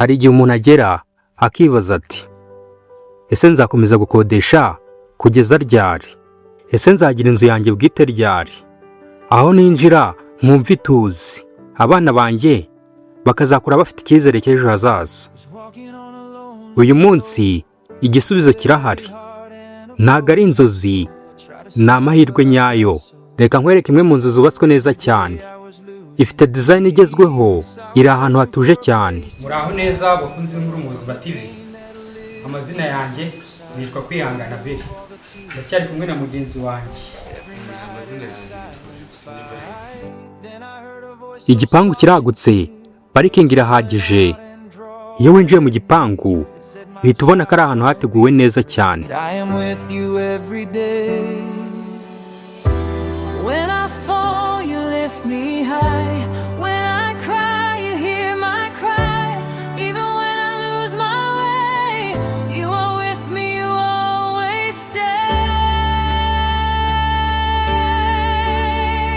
Hari igihe umuntu agera akibaza ati ese nzakomeza gukodesha kugeza ryari? Ese nzagira inzu yanjye bwite ryari? Aho ninjira nkumva ituze, abana banjye bakazakura bafite icyizere cy'ejo hazaza. Uyu munsi igisubizo kirahari, ntago ari inzozi, ni amahirwe nyayo. Reka nkwereke imwe mu nzu zubatswe neza cyane, ifite design igezweho, iri ahantu hatuje cyane. Muraho neza bakunze b'inkuru mu Buzima TV. Amazina yanjye nitwa Kwihangana Beri, ndacyari kumwe na mugenzi wanjye. Igipangu kiragutse, parikingi irahagije. Iyo winjiye mu gipangu uhita ubona ko ari ahantu hateguwe neza cyane. When I fall, you lift me high. When I cry, you hear my cry. Even when I lose my way, you are with me, you always stay.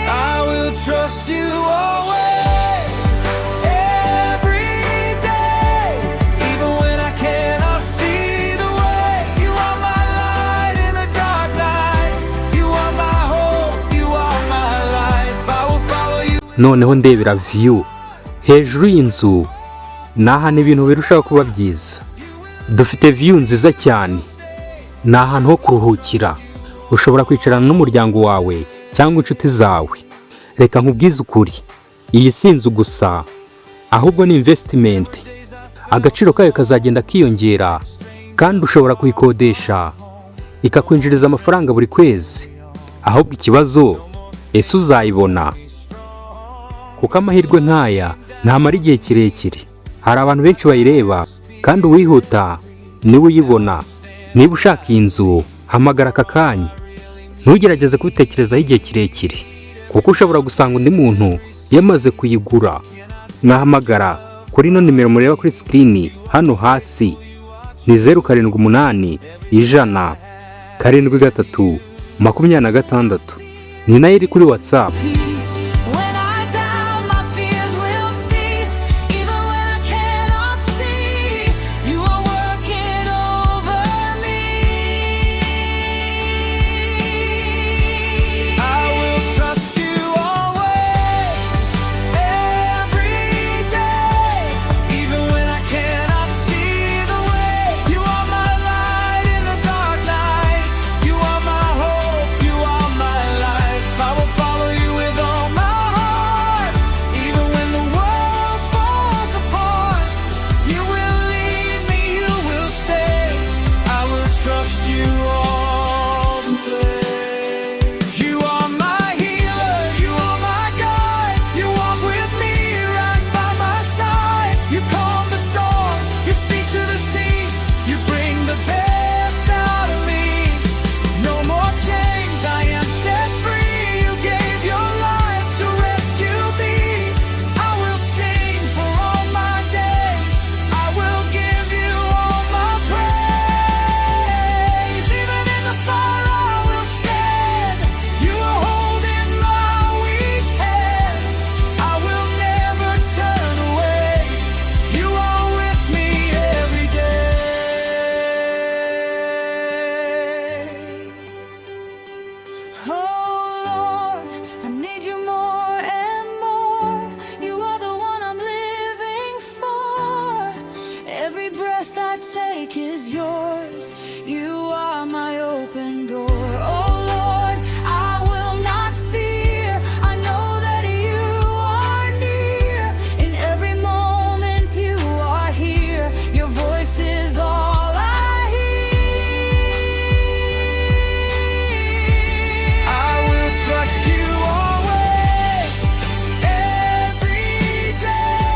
I will trust you always. Noneho ndebera view hejuru y'inzu, n'ahantu ibintu birushaho kuba byiza. Dufite view nziza cyane, ni ahantu ho kuruhukira. Ushobora kwicarana n'umuryango wawe cyangwa inshuti zawe. Reka nkubwize ukuri, iyi si inzu gusa, ahubwo ni investment. Agaciro kayo kazagenda kiyongera, kandi ushobora kuyikodesha ikakwinjiriza amafaranga buri kwezi. Ahubwo ikibazo, ese uzayibona? Kuko amahirwe nk'aya ntamara igihe kirekire. Hari abantu benshi bayireba, kandi uwihuta niwe uyibona. Niba ushaka iyi nzu, hamagara aka kanya. Ntugerageze kubitekerezaho igihe kirekire, kuko ushobora gusanga undi muntu yamaze kuyigura. Mwahamagara kuri ino nimero mureba kuri screen hano hasi, ni 078 100 73 26. Ni nayo iri kuri WhatsApp.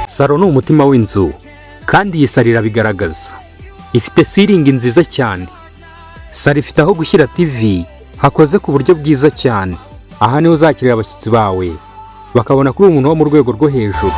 Saro ni umutima w'inzu, kandi iyi saro irabigaragaza. Ifite ceiling nziza cyane. Saro ifite aho gushyira TV hakoze ku buryo bwiza cyane. Aha niho uzakirira abashyitsi bawe bakabona kuri umuntu wo mu rwego rwo hejuru.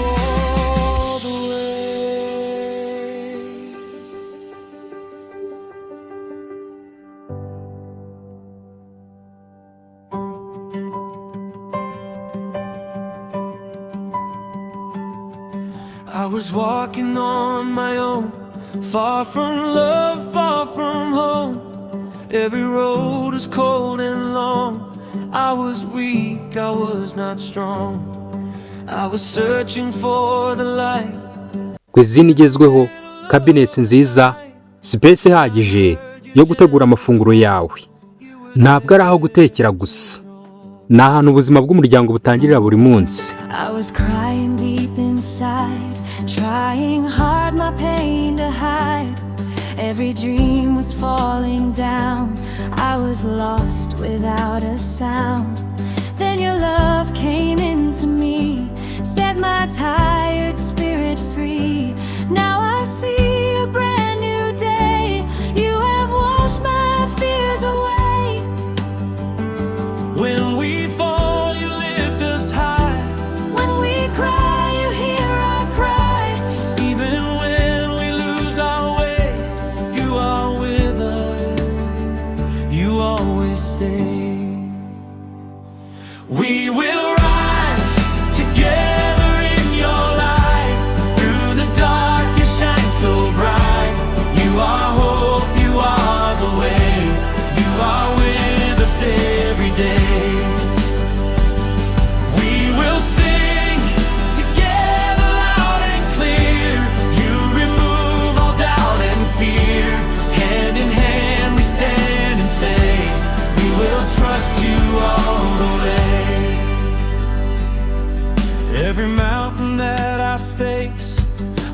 all the way. I was walking on my own, far from love, far from home. Every road was cold and long. I was weak, I was not strong. I was searching for the light. Kwizina igezweho, cabinets nziza, space ihagije yo gutegura amafunguro yawe. Ntabwo ari aho gutekera gusa. Ni ahantu ubuzima bw'umuryango butangirira buri munsi. I was crying deep inside, trying hard my pain to hide. Every dream was falling down. I was lost without a sound. Then your love came into me, set my tired spirit free. Now I see a brand new day. You have washed my fears away. When we fall, you lift us high. When we cry, you hear our cry. Even when we lose our way, you are with us. You always stay. We will rise together in your light. Through the dark you shine so bright. You are hope, you are the way. You are with us every day. We will sing together loud and clear. You remove all doubt and fear. Hand in hand we stand and say, we will trust you all the way. Every mountain that I face,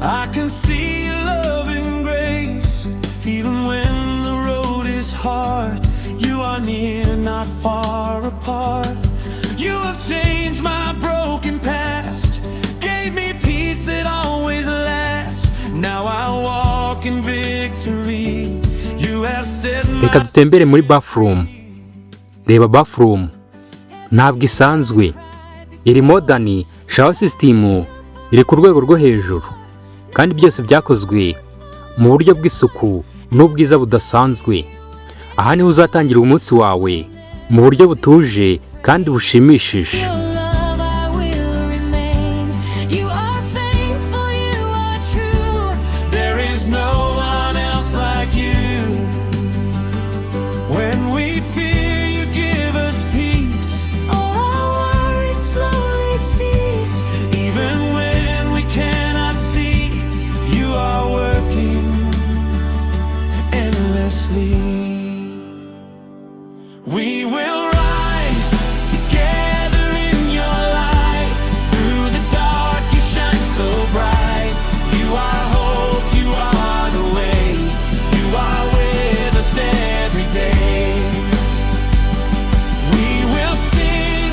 I can see your love and grace. Even when the road is hard, you are near, not far apart. You have changed my broken past, gave me peace that always lasts. Now I walk in victory. You have set my... Reka dutembere muri bathroom. Reba bathroom. Ntabwo isanzwe. Iri modern, shower system iri ku rwego rwo hejuru. Kandi byose byakozwe mu buryo bw'isuku n'ubwiza budasanzwe. Aha niho uzatangira umunsi wawe mu buryo butuje kandi bushimishije. Your love I will remain. You are faithful, you are true. There is no one else like you. When we fear, you give us peace. All our worries slowly cease. Even when we cannot see, you are working endlessly. We will rise together in your light. Through the dark you shine so bright. You are hope, you are the way. You are with us every day. We will sing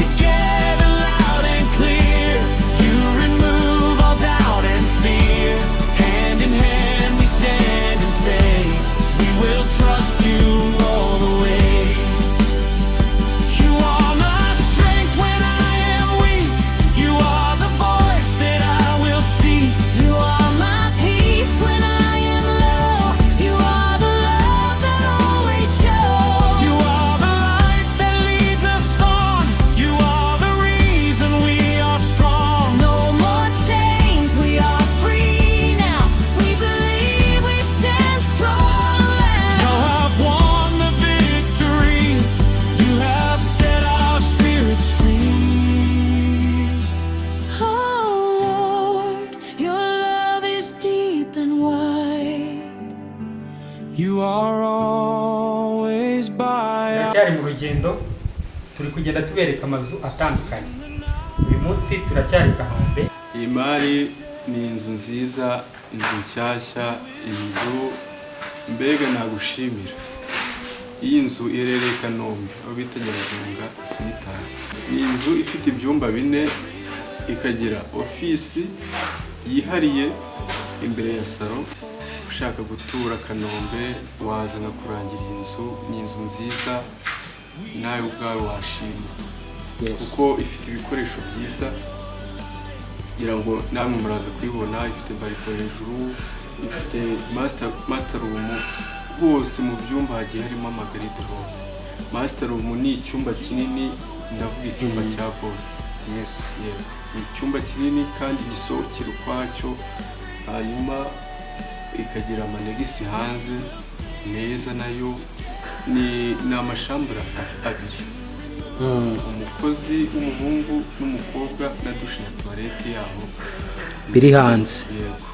together loud and clear. You remove all doubt and fear. Hand in hand we stand and say, we will trust you all the way. You are my strength when I am weak. You are the voice that I will seek. You are my peace when I am low. You are the love that always shows. You are the light that leads us on. You are the reason we are strong. No more chains, we are free now. We believe we stand strong You now. have won the victory. You have set our spirits free. Oh Lord, your love is deep and wide. You are always by our Turacyari mu rugendo, turi kugenda tubereka amazu atandukanye. Uyu munsi turacyari Kanombe. Iyi mari ni inzu nziza, inzu nshyashya, inzu mbega nagushimira. Iyi nzu iherereye Kanombe, aho bita Nyarugenge Sanitasi. Ni inzu ifite ibyumba 4, ikagira ofisi yihariye imbere ya salo. Ushaka gutura Kanombe waza nkakurangira inzu, ni inzu nziza nawe ubwawe washima. Kuko ifite ibikoresho byiza, ngira ngo namwe muraza kuyibona. Ifite bariko hejuru, ifite master room, hose mu byumba hagiye harimo amagariderobe. Master room ni icyumba kinini, ndavuga icyumba cya boss. Yes. Yego, ni icyumba kinini kandi gisohokera ukwacyo, hanyuma ikagira amanegisi hanze meza, nayo ni amashambura abiri, umukozi w'umuhungu n'umukobwa na dushe na toilette yaho biri hanze. Yego.